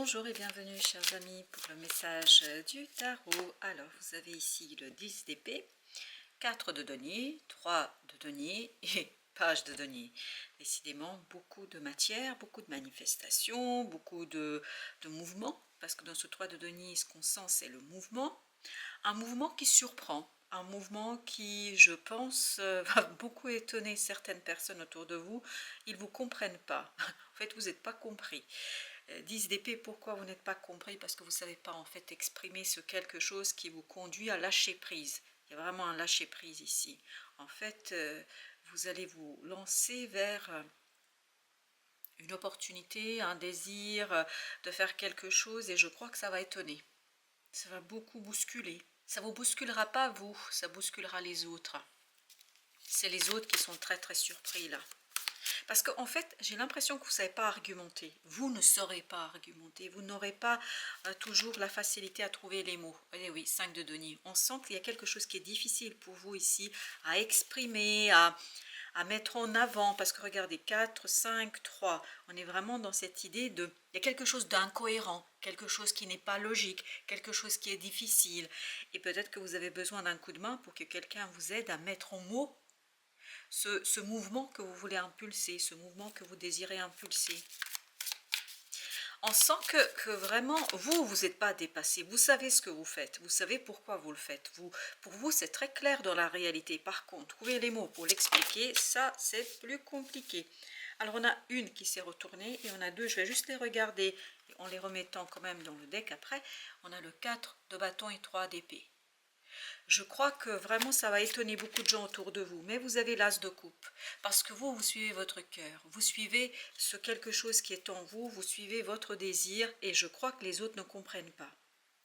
Bonjour et bienvenue chers amis pour le message du tarot. Alors vous avez ici le 10 d'épée, 4 de denier, 3 de denier et page de denier. Décidément beaucoup de matière, beaucoup de manifestations, beaucoup de mouvements, parce que dans ce 3 de denier ce qu'on sent c'est le mouvement. Un mouvement qui surprend, un mouvement qui je pense va beaucoup étonner certaines personnes autour de vous. Ils ne vous comprennent pas, en fait vous n'êtes pas compris. 10 d'épée, pourquoi vous n'êtes pas compris? Parce que vous ne savez pas en fait exprimer ce quelque chose qui vous conduit à lâcher prise. Il y a vraiment un lâcher prise ici. En fait, vous allez vous lancer vers une opportunité, un désir de faire quelque chose et je crois que ça va étonner. Ça va beaucoup bousculer. Ça ne vous bousculera pas vous, ça bousculera les autres. C'est les autres qui sont très très surpris là. Parce qu'en fait, j'ai l'impression que vous ne savez pas argumenter. Vous ne saurez pas argumenter. Vous n'aurez pas toujours la facilité à trouver les mots. Eh oui, 5 de denier. On sent qu'il y a quelque chose qui est difficile pour vous ici à exprimer, à mettre en avant. Parce que regardez, 4, 5, 3. On est vraiment dans cette idée de... Il y a quelque chose d'incohérent, quelque chose qui n'est pas logique, quelque chose qui est difficile. Et peut-être que vous avez besoin d'un coup de main pour que quelqu'un vous aide à mettre en mots ce mouvement que vous voulez impulser, ce mouvement que vous désirez impulser. On sent que vraiment, vous n'êtes pas dépassé, vous savez ce que vous faites, vous savez pourquoi vous le faites. Pour vous, c'est très clair dans la réalité. Par contre, trouver les mots pour l'expliquer, ça, c'est plus compliqué. Alors, on a une qui s'est retournée et on a deux, je vais juste les regarder en les remettant quand même dans le deck après. On a le 4 de bâton et 3 d'épée. Je crois que vraiment ça va étonner beaucoup de gens autour de vous, mais vous avez l'as de coupe, parce que vous suivez votre cœur, vous suivez ce quelque chose qui est en vous, vous suivez votre désir, et je crois que les autres ne comprennent pas.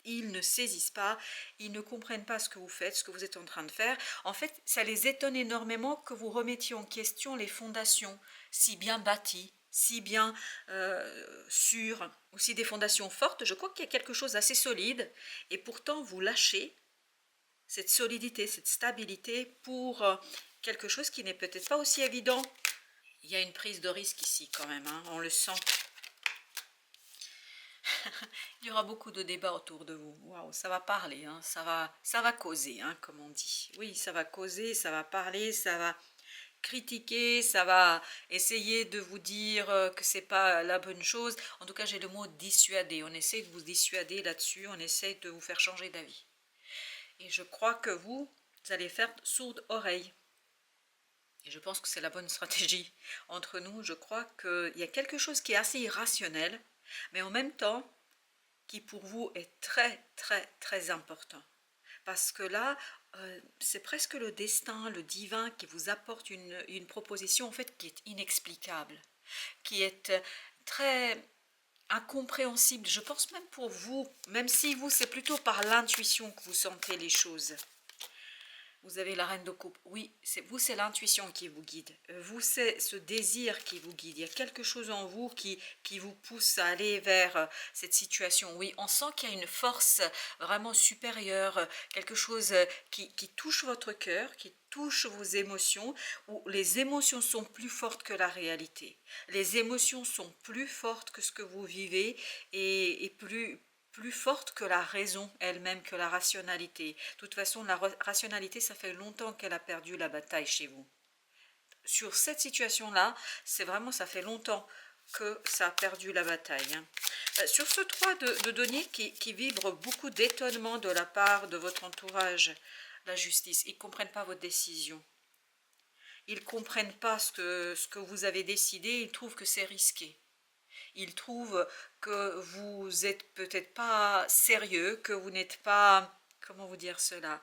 Ils ne saisissent pas, ils ne comprennent pas ce que vous faites, ce que vous êtes en train de faire. En fait, ça les étonne énormément que vous remettiez en question les fondations si bien bâties, si bien sûres, aussi des fondations fortes. Je crois qu'il y a quelque chose d'assez solide, et pourtant vous lâchez cette solidité, cette stabilité pour quelque chose qui n'est peut-être pas aussi évident. Il y a une prise de risque ici quand même, hein, on le sent. Il y aura beaucoup de débats autour de vous. Waouh, ça va parler, hein, ça va causer, hein, comme on dit. Oui, ça va causer, ça va parler, ça va critiquer, ça va essayer de vous dire que c'est pas la bonne chose. En tout cas, j'ai le mot dissuader. On essaie de vous dissuader là-dessus, on essaie de vous faire changer d'avis. Et je crois que vous allez faire sourde oreille. Et je pense que c'est la bonne stratégie. Entre nous, je crois qu'il y a quelque chose qui est assez irrationnel, mais en même temps, qui pour vous est très, très, très important. Parce que là, c'est presque le destin, le divin qui vous apporte une proposition en fait qui est inexplicable, qui est très incompréhensible. Je pense même pour vous, même si vous, c'est plutôt par l'intuition que vous sentez les choses. Vous avez la reine de coupe. Oui, vous, c'est l'intuition qui vous guide. Vous, c'est ce désir qui vous guide. Il y a quelque chose en vous qui vous pousse à aller vers cette situation. Oui, on sent qu'il y a une force vraiment supérieure, quelque chose qui touche votre cœur, qui touche vos émotions, où les émotions sont plus fortes que la réalité. Les émotions sont plus fortes que ce que vous vivez et plus forte que la raison elle-même, que la rationalité. De toute façon, la rationalité, ça fait longtemps qu'elle a perdu la bataille chez vous. Sur cette situation-là, c'est vraiment, ça fait longtemps que ça a perdu la bataille. Hein. Sur ce 3 de denier qui vibre beaucoup d'étonnement de la part de votre entourage, la justice, ils ne comprennent pas votre décision. Ils ne comprennent pas ce que vous avez décidé, ils trouvent que c'est risqué. Ils trouvent que vous êtes peut-être pas sérieux, que vous n'êtes pas, comment vous dire cela,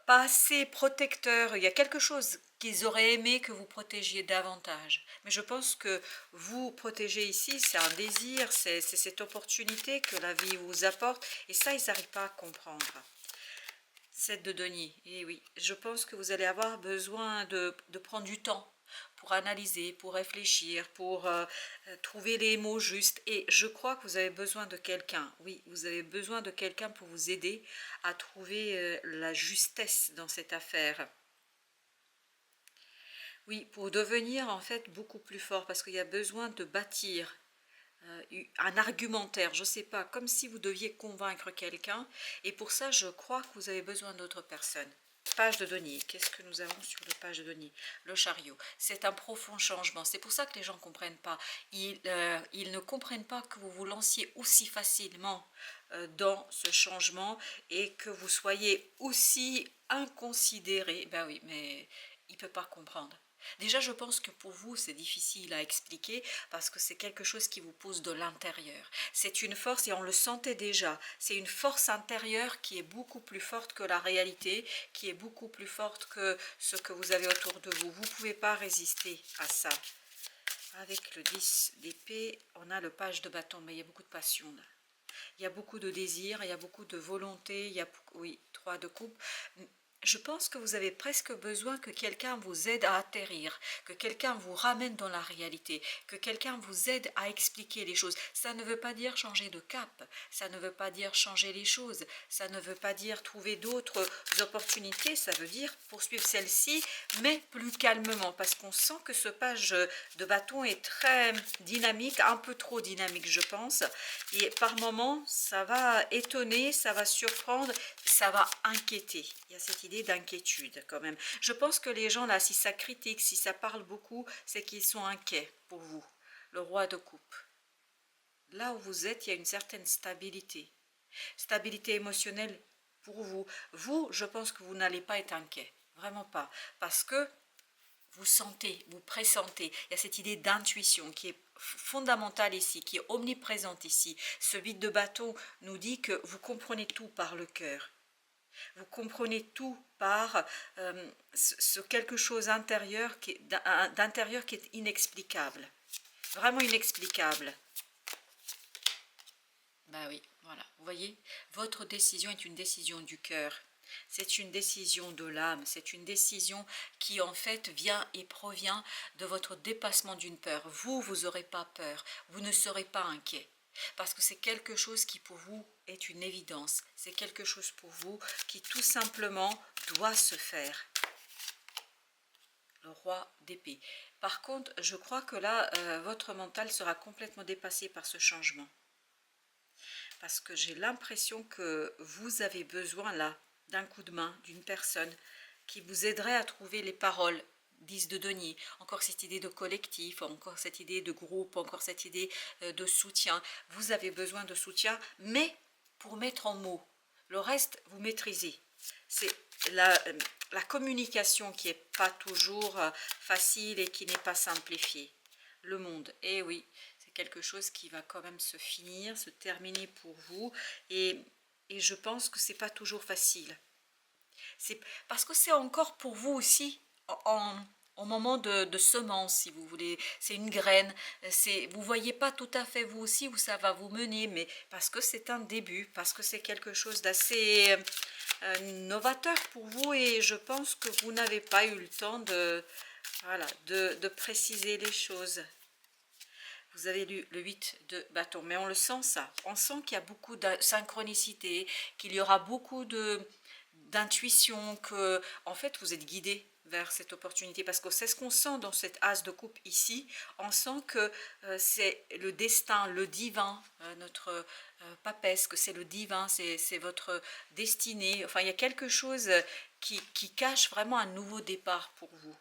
pas assez protecteur. Il y a quelque chose qu'ils auraient aimé que vous protégiez davantage. Mais je pense que vous protéger ici, c'est un désir, c'est cette opportunité que la vie vous apporte. Et ça, ils n'arrivent pas à comprendre. 7 de denier, et oui, je pense que vous allez avoir besoin de prendre du temps pour analyser, pour réfléchir, pour trouver les mots justes. Et je crois que vous avez besoin de quelqu'un. Oui, vous avez besoin de quelqu'un pour vous aider à trouver la justesse dans cette affaire. Oui, pour devenir en fait beaucoup plus fort, parce qu'il y a besoin de bâtir un argumentaire, je ne sais pas, comme si vous deviez convaincre quelqu'un. Et pour ça, je crois que vous avez besoin d'autres personnes. Page de denier, qu'est-ce que nous avons sur le page de denier? Le chariot, c'est un profond changement. C'est pour ça que les gens ne comprennent pas. Ils ne comprennent pas que vous vous lanciez aussi facilement dans ce changement et que vous soyez aussi inconsidéré. Ben oui, mais il ne peut pas comprendre. Déjà, je pense que pour vous, c'est difficile à expliquer parce que c'est quelque chose qui vous pose de l'intérieur. C'est une force, et on le sentait déjà, c'est une force intérieure qui est beaucoup plus forte que la réalité, qui est beaucoup plus forte que ce que vous avez autour de vous. Vous ne pouvez pas résister à ça. Avec le 10 d'épée, on a le page de bâton, mais il y a beaucoup de passion là. Il y a beaucoup de désir, il y a beaucoup de volonté, il y a, oui, 3 de coupe. Je pense que vous avez presque besoin que quelqu'un vous aide à atterrir, que quelqu'un vous ramène dans la réalité, que quelqu'un vous aide à expliquer les choses. Ça ne veut pas dire changer de cap, ça ne veut pas dire changer les choses, ça ne veut pas dire trouver d'autres opportunités, ça veut dire poursuivre celle-ci, mais plus calmement, parce qu'on sent que ce page de bâton est très dynamique, un peu trop dynamique je pense, et par moments ça va étonner, ça va surprendre, ça va inquiéter. Il y a cette idée d'inquiétude quand même. Je pense que les gens là, si ça critique, si ça parle beaucoup, c'est qu'ils sont inquiets pour vous. Le roi de coupe. Là où vous êtes, il y a une certaine stabilité. Stabilité émotionnelle pour vous. Vous, je pense que vous n'allez pas être inquiet. Vraiment pas. Parce que vous sentez, vous pressentez. Il y a cette idée d'intuition qui est fondamentale ici, qui est omniprésente ici. Ce vide de bâton nous dit que vous comprenez tout par le cœur. Vous comprenez tout par ce quelque chose d'intérieur qui est inexplicable. Vraiment inexplicable. Ben oui, voilà. Vous voyez, votre décision est une décision du cœur. C'est une décision de l'âme. C'est une décision qui en fait vient et provient de votre dépassement d'une peur. Vous n'aurez pas peur. Vous ne serez pas inquiet. Parce que c'est quelque chose qui pour vous est une évidence. C'est quelque chose pour vous qui tout simplement doit se faire. Le roi d'épée. Par contre, je crois que là, votre mental sera complètement dépassé par ce changement. Parce que j'ai l'impression que vous avez besoin là d'un coup de main, d'une personne qui vous aiderait à trouver les paroles. 10 de denier, encore cette idée de collectif, encore cette idée de groupe, encore cette idée de soutien. Vous avez besoin de soutien, mais pour mettre en mots. Le reste, vous maîtrisez. C'est la communication qui n'est pas toujours facile et qui n'est pas simplifiée. Le monde, eh oui, c'est quelque chose qui va quand même se finir, se terminer pour vous. Et je pense que c'est pas toujours facile. C'est parce que c'est encore pour vous aussi en moment de semence, si vous voulez. C'est une graine. Vous ne voyez pas tout à fait vous aussi où ça va vous mener, mais parce que c'est un début, parce que c'est quelque chose d'assez novateur pour vous et je pense que vous n'avez pas eu le temps voilà, de préciser les choses. Vous avez lu le 8 de bâton, mais on le sent ça. On sent qu'il y a beaucoup de synchronicité, qu'il y aura beaucoup d'intuition, que en fait vous êtes guidé vers cette opportunité, parce que c'est ce qu'on sent dans cette as de coupe ici. On sent que c'est le destin, le divin, notre papesque, c'est le divin, c'est votre destinée. Enfin, il y a quelque chose qui cache vraiment un nouveau départ pour vous.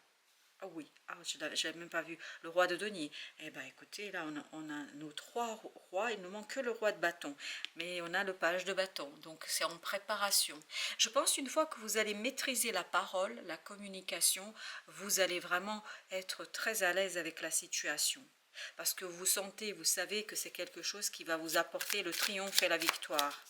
Oh oui, je n'avais même pas vu le roi de denier. Eh bien écoutez, là on a nos 3 rois, il ne manque que le roi de bâton. Mais on a le page de bâton, donc c'est en préparation. Je pense une fois que vous allez maîtriser la parole, la communication, vous allez vraiment être très à l'aise avec la situation. Parce que vous sentez, vous savez que c'est quelque chose qui va vous apporter le triomphe et la victoire.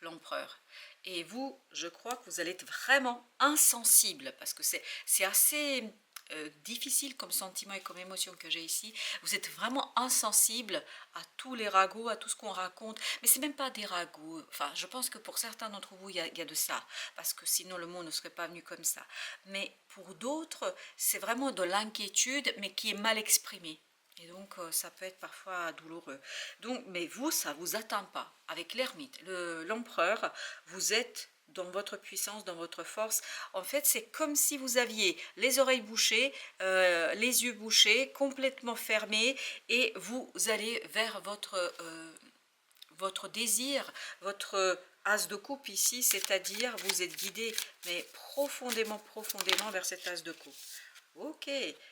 L'empereur. Et vous, je crois que vous allez être vraiment insensible, parce que c'est assez difficile comme sentiment et comme émotion que j'ai ici. Vous êtes vraiment insensible à tous les ragots, à tout ce qu'on raconte. Mais c'est même pas des ragots. Enfin, je pense que pour certains d'entre vous, il y a de ça, parce que sinon le monde ne serait pas venu comme ça. Mais pour d'autres, c'est vraiment de l'inquiétude, mais qui est mal exprimée. Et donc, ça peut être parfois douloureux. Donc, mais vous, ça ne vous atteint pas. Avec l'ermite, l'empereur, vous êtes dans votre puissance, dans votre force. En fait, c'est comme si vous aviez les oreilles bouchées, les yeux bouchés, complètement fermés, et vous allez vers votre désir, votre as de coupe ici, c'est-à-dire vous êtes guidé, mais profondément, profondément vers cet as de coupe. Ok,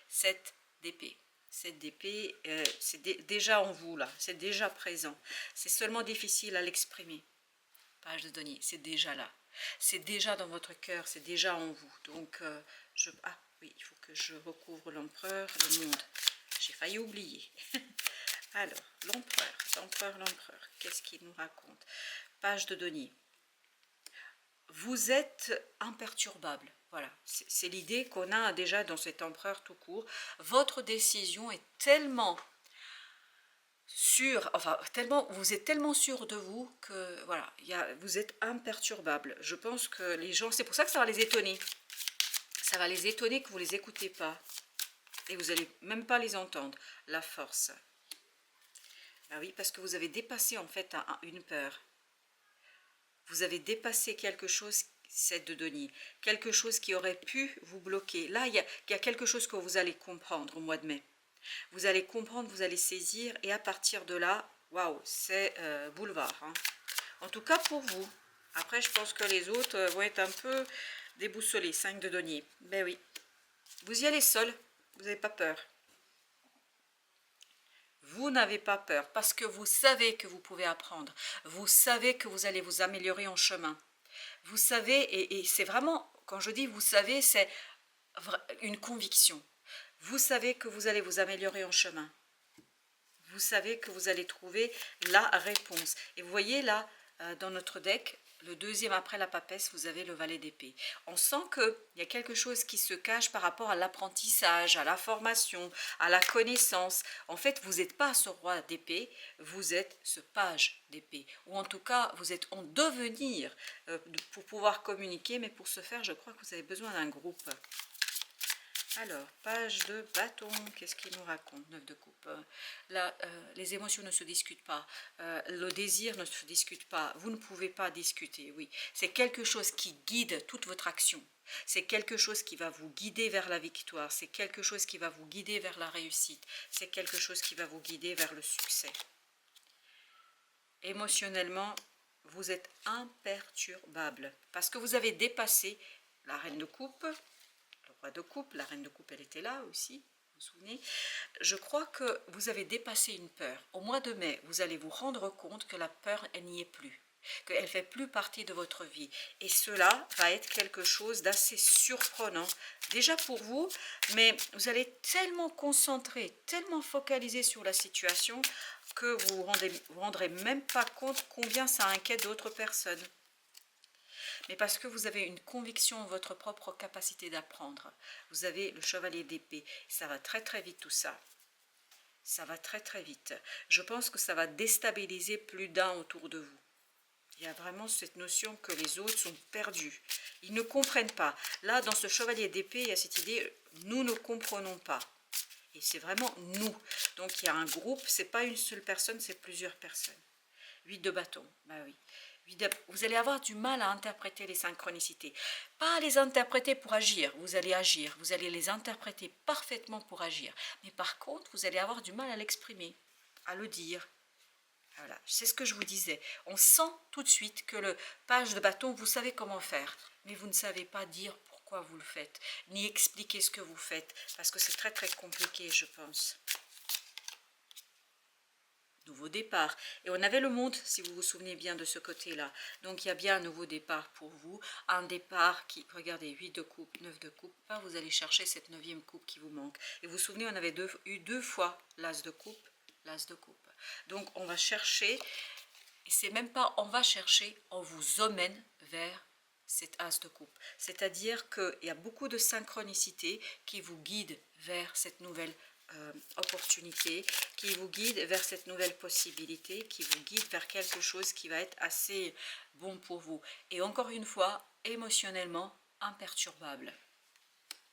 7 d'épée. 7 d'épée, c'est déjà en vous là, c'est déjà présent. C'est seulement difficile à l'exprimer. Page de denier, c'est déjà là. C'est déjà dans votre cœur, c'est déjà en vous. Donc, ah oui, il faut que je recouvre l'empereur, le monde. J'ai failli oublier. Alors, l'empereur, qu'est-ce qu'il nous raconte? Page de denier. Vous êtes imperturbable. Voilà, c'est l'idée qu'on a déjà dans cet empereur tout court. Votre décision est tellement sûre, enfin, vous êtes tellement sûr de vous que, voilà, vous êtes imperturbable. Je pense que les gens, c'est pour ça que ça va les étonner. Ça va les étonner que vous ne les écoutez pas. Et vous n'allez même pas les entendre. La force. Ben oui, parce que vous avez dépassé en fait une peur. Vous avez dépassé quelque chose, 7 de denier, quelque chose qui aurait pu vous bloquer. Là, il y a quelque chose que vous allez comprendre au mois de mai. Vous allez comprendre, vous allez saisir, et à partir de là, waouh, c'est boulevard. Hein. En tout cas pour vous. Après, je pense que les autres vont être un peu déboussolés. 5 de denier. Ben oui. Vous y allez seul, vous n'avez pas peur. Vous n'avez pas peur parce que vous savez que vous pouvez apprendre. Vous savez que vous allez vous améliorer en chemin. Vous savez, et c'est vraiment, quand je dis vous savez, c'est une conviction. Vous savez que vous allez vous améliorer en chemin. Vous savez que vous allez trouver la réponse. Et vous voyez là, dans notre deck, le deuxième après la papesse, vous avez le valet d'épée. On sent qu'il y a quelque chose qui se cache par rapport à l'apprentissage, à la formation, à la connaissance. En fait, vous n'êtes pas ce roi d'épée, vous êtes ce page d'épée. Ou en tout cas, vous êtes en devenir pour pouvoir communiquer. Mais pour ce faire, je crois que vous avez besoin d'un groupe. Alors, page de bâton, qu'est-ce qu'il nous raconte? 9 de coupe. Là, les émotions ne se discutent pas. Le désir ne se discute pas. Vous ne pouvez pas discuter, oui. C'est quelque chose qui guide toute votre action. C'est quelque chose qui va vous guider vers la victoire. C'est quelque chose qui va vous guider vers la réussite. C'est quelque chose qui va vous guider vers le succès. Émotionnellement, vous êtes imperturbable. Parce que vous avez dépassé la reine de coupe, de coupe, la reine de coupe elle était là aussi, vous vous souvenez. Je crois que vous avez dépassé une peur. Au mois de mai, vous allez vous rendre compte que la peur, elle n'y est plus, qu'elle ne fait plus partie de votre vie. Et cela va être quelque chose d'assez surprenant, déjà pour vous, mais vous allez tellement concentrer, tellement focaliser sur la situation que vous vous rendrez même pas compte combien ça inquiète d'autres personnes. Mais parce que vous avez une conviction en votre propre capacité d'apprendre. Vous avez le chevalier d'épée. Ça va très très vite tout ça. Ça va très très vite. Je pense que ça va déstabiliser plus d'un autour de vous. Il y a vraiment cette notion que les autres sont perdus. Ils ne comprennent pas. Là, dans ce chevalier d'épée, il y a cette idée, nous ne comprenons pas. Et c'est vraiment nous. Donc il y a un groupe, c'est pas une seule personne, c'est plusieurs personnes. 8 de bâton, bah oui. Vous allez avoir du mal à interpréter les synchronicités. Pas à les interpréter pour agir, vous allez agir, vous allez les interpréter parfaitement pour agir. Mais par contre, vous allez avoir du mal à l'exprimer, à le dire. Voilà, c'est ce que je vous disais. On sent tout de suite que le page de bâton, vous savez comment faire, mais vous ne savez pas dire pourquoi vous le faites, ni expliquer ce que vous faites, parce que c'est très très compliqué, je pense. Nouveau départ. Et on avait le monde, si vous vous souvenez bien de ce côté-là. Donc il y a bien un nouveau départ pour vous. Un départ qui, regardez, 8 de coupe, 9 de coupe. Vous allez chercher cette 9e coupe qui vous manque. Et vous vous souvenez, on avait eu deux fois l'as de coupe, l'as de coupe. Donc on va chercher, et c'est même pas on va chercher, on vous emmène vers cet as de coupe. C'est-à-dire qu'il y a beaucoup de synchronicité qui vous guident vers cette nouvelle opportunité, qui vous guide vers cette nouvelle possibilité, qui vous guide vers quelque chose qui va être assez bon pour vous. Et encore une fois, émotionnellement imperturbable.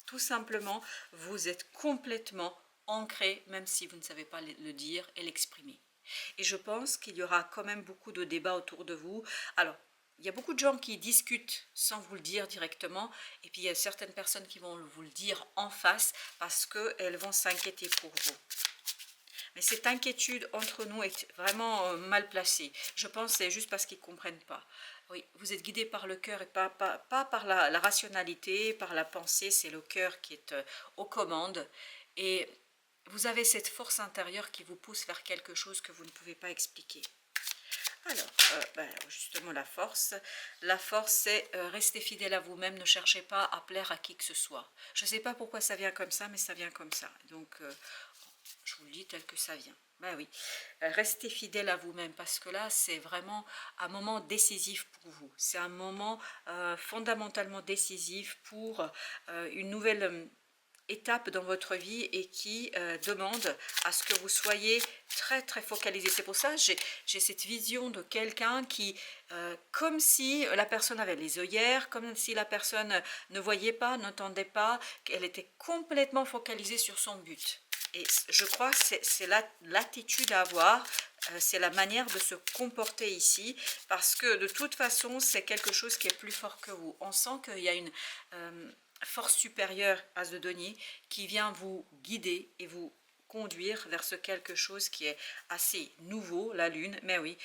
Tout simplement, vous êtes complètement ancré, même si vous ne savez pas le dire et l'exprimer. Et je pense qu'il y aura quand même beaucoup de débats autour de vous. Alors, il y a beaucoup de gens qui discutent sans vous le dire directement, et puis il y a certaines personnes qui vont vous le dire en face parce qu'elles vont s'inquiéter pour vous. Mais cette inquiétude entre nous est vraiment mal placée. Je pense que c'est juste parce qu'ils ne comprennent pas. Oui, vous êtes guidé par le cœur et pas par la rationalité, par la pensée. C'est le cœur qui est aux commandes. Et vous avez cette force intérieure qui vous pousse vers quelque chose que vous ne pouvez pas expliquer. Alors, justement la force c'est rester fidèle à vous-même, ne cherchez pas à plaire à qui que ce soit. Je ne sais pas pourquoi ça vient comme ça, mais ça vient comme ça. Donc, je vous le dis tel que ça vient. Ben oui, restez fidèle à vous-même parce que là, c'est vraiment un moment décisif pour vous. C'est un moment fondamentalement décisif pour une nouvelle étape dans votre vie et qui demande à ce que vous soyez très très focalisé. C'est pour ça que j'ai cette vision de quelqu'un qui, comme si la personne avait les œillères, comme si la personne ne voyait pas, n'entendait pas, qu'elle était complètement focalisée sur son but. Et je crois que c'est l'attitude à avoir, c'est la manière de se comporter ici, parce que de toute façon, c'est quelque chose qui est plus fort que vous. On sent qu'il y a une force supérieure à ce denier qui vient vous guider et vous conduire vers ce quelque chose qui est assez nouveau, la lune, mais oui,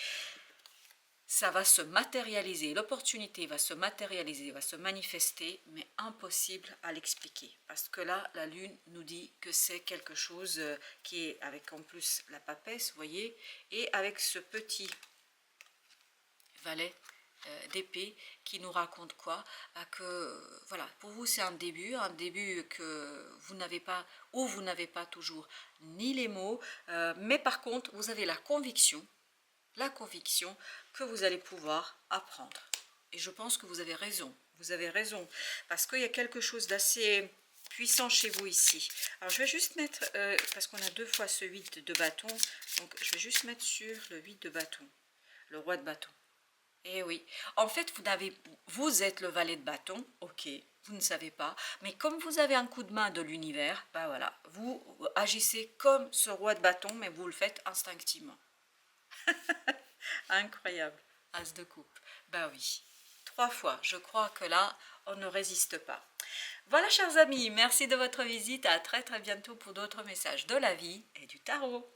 ça va se matérialiser, l'opportunité va se matérialiser, va se manifester, mais impossible à l'expliquer. Parce que là, la lune nous dit que c'est quelque chose qui est avec en plus la papesse, vous voyez, et avec ce petit valet d'épée qui nous raconte quoi? Que voilà, pour vous c'est un début que vous n'avez pas, ou vous n'avez pas toujours ni les mots, mais par contre vous avez la conviction que vous allez pouvoir apprendre. Et je pense que vous avez raison, parce qu'il y a quelque chose d'assez puissant chez vous ici. Alors je vais juste mettre, parce qu'on a deux fois ce 8 de bâton, donc je vais juste mettre sur le 8 de bâton, le roi de bâton. Eh oui, en fait, vous êtes le valet de bâton, ok, vous ne savez pas, mais comme vous avez un coup de main de l'univers, ben voilà, vous agissez comme ce roi de bâton, mais vous le faites instinctivement. Incroyable, as de coupe, ben oui, 3 fois, je crois que là, on ne résiste pas. Voilà, chers amis, merci de votre visite, à très très bientôt pour d'autres messages de la vie et du tarot.